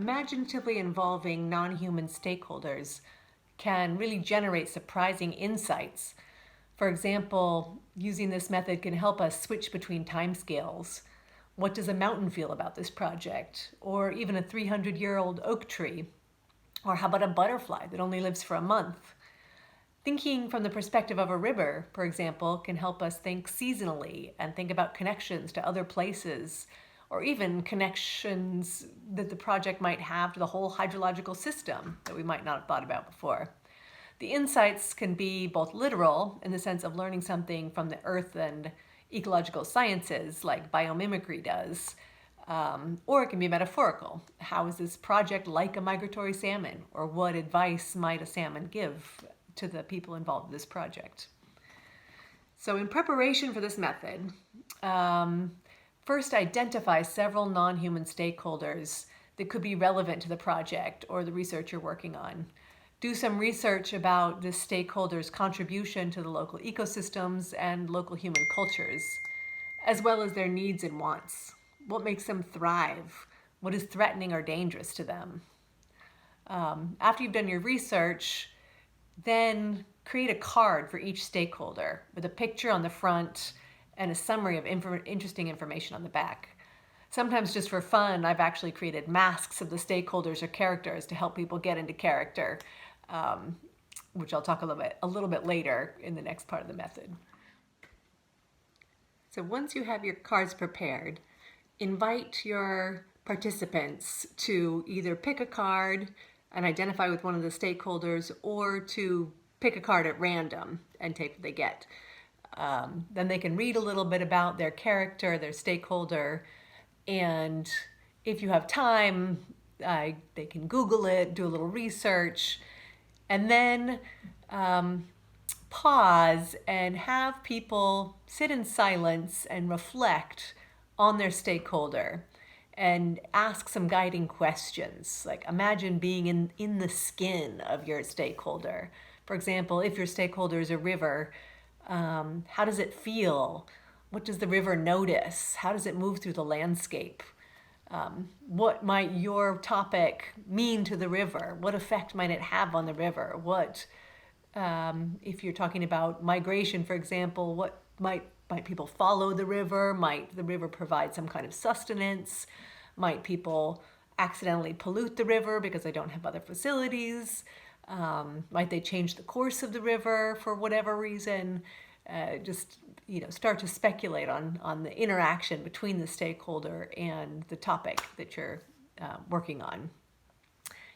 imaginatively involving non-human stakeholders can really generate surprising insights. For example, using this method can help us switch between timescales. What does a mountain feel about this project? Or even a 300-year-old oak tree? Or how about a butterfly that only lives for a month? Thinking from the perspective of a river, for example, can help us think seasonally and think about connections to other places, or even connections that the project might have to the whole hydrological system that we might not have thought about before. The insights can be both literal, in the sense of learning something from the earth and ecological sciences, like biomimicry does, or it can be metaphorical. How is this project like a migratory salmon? Or what advice might a salmon give to the people involved in this project? So in preparation for this method, first identify several non-human stakeholders that could be relevant to the project or the research you're working on. Do some research about the stakeholders' contribution to the local ecosystems and local human cultures, as well as their needs and wants. What makes them thrive? What is threatening or dangerous to them? After you've done your research, then create a card for each stakeholder with a picture on the front and a summary of interesting information on the back. Sometimes just for fun, I've actually created masks of the stakeholders or characters to help people get into character, which I'll talk a little bit later in the next part of the method. So once you have your cards prepared, invite your participants to either pick a card and identify with one of the stakeholders, or to pick a card at random and take what they get. Then they can read a little bit about their character, their stakeholder, and if you have time, they can Google it, do a little research, and then pause and have people sit in silence and reflect on their stakeholder and ask some guiding questions. Like, imagine being in the skin of your stakeholder. For example, if your stakeholder is a river, how does it feel? What does the river notice? How does it move through the landscape? What might your topic mean to the river? What effect might it have on the river? What, if you're talking about migration, for example, what might people follow the river? Might the river provide some kind of sustenance? Might people accidentally pollute the river because they don't have other facilities? Might they change the course of the river for whatever reason? Just start to speculate on the interaction between the stakeholder and the topic that you're working on.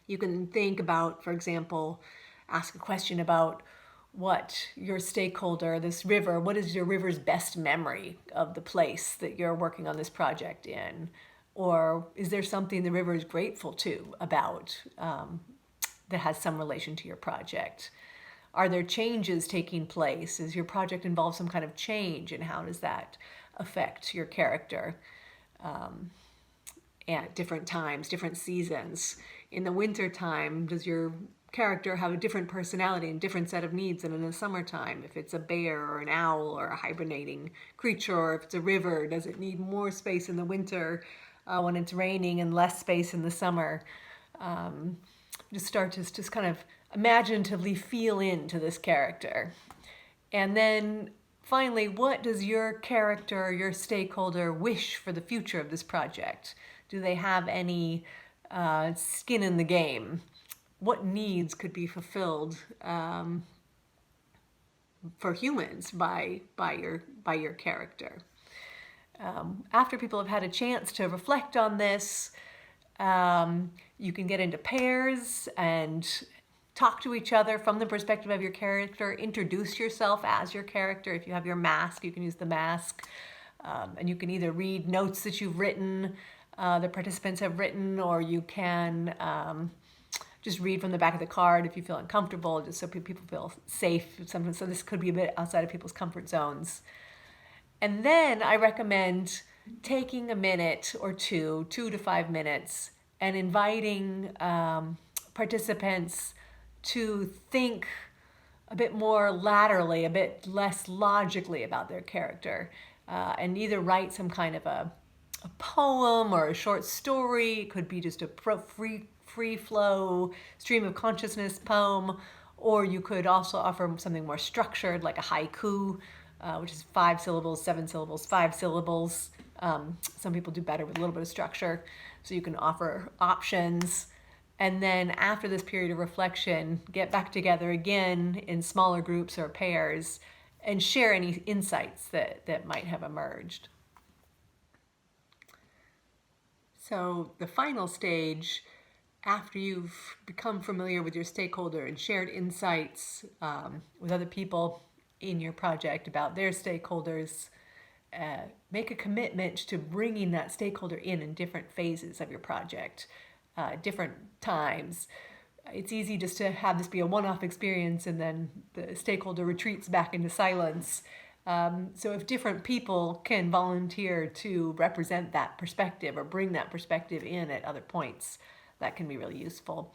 You can think about, for example, ask a question about what your stakeholder, this river, what is your river's best memory of the place that you're working on this project in? Or is there something the river is grateful to about that has some relation to your project? Are there changes taking place? Does your project involve some kind of change, and how does that affect your character at different times, different seasons? In the winter time, does your character have a different personality and different set of needs than in the summertime? If it's a bear or an owl or a hibernating creature, or if it's a river, does it need more space in the winter when it's raining and less space in the summer? Just start to just kind of imaginatively feel into this character. And then finally, what does your character, your stakeholder, wish for the future of this project? Do they have any skin in the game? What needs could be fulfilled for humans by your character? After people have had a chance to reflect on this, you can get into pairs and talk to each other from the perspective of your character. Introduce yourself as your character. If you have your mask, you can use the mask. And you can either read notes that you've written, the participants have written, or you can just read from the back of the card if you feel uncomfortable, just so people feel safe. Sometimes, so this could be a bit outside of people's comfort zones. And then I recommend taking a minute or 2 to 5 minutes, and inviting participants to think a bit more laterally, a bit less logically about their character, and either write some kind of a a poem or a short story. It could be just a free flow stream of consciousness poem, or you could also offer something more structured like a haiku, which is 5 syllables, 7 syllables, 5 syllables. Some people do better with a little bit of structure, so you can offer options. And then after this period of reflection, get back together again in smaller groups or pairs and share any insights that might have emerged. So the final stage, after you've become familiar with your stakeholder and shared insights with other people in your project about their stakeholders, make a commitment to bringing that stakeholder in different phases of your project, different times. It's easy just to have this be a one-off experience and then the stakeholder retreats back into silence. So if different people can volunteer to represent that perspective or bring that perspective in at other points, that can be really useful.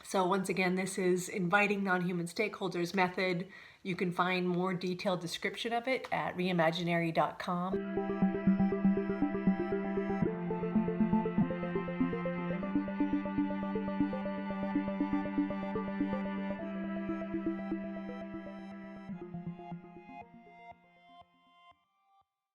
So once again, this is Inviting Non-Human Stakeholders method. You can find more detailed description of it at Re.Imaginary.com.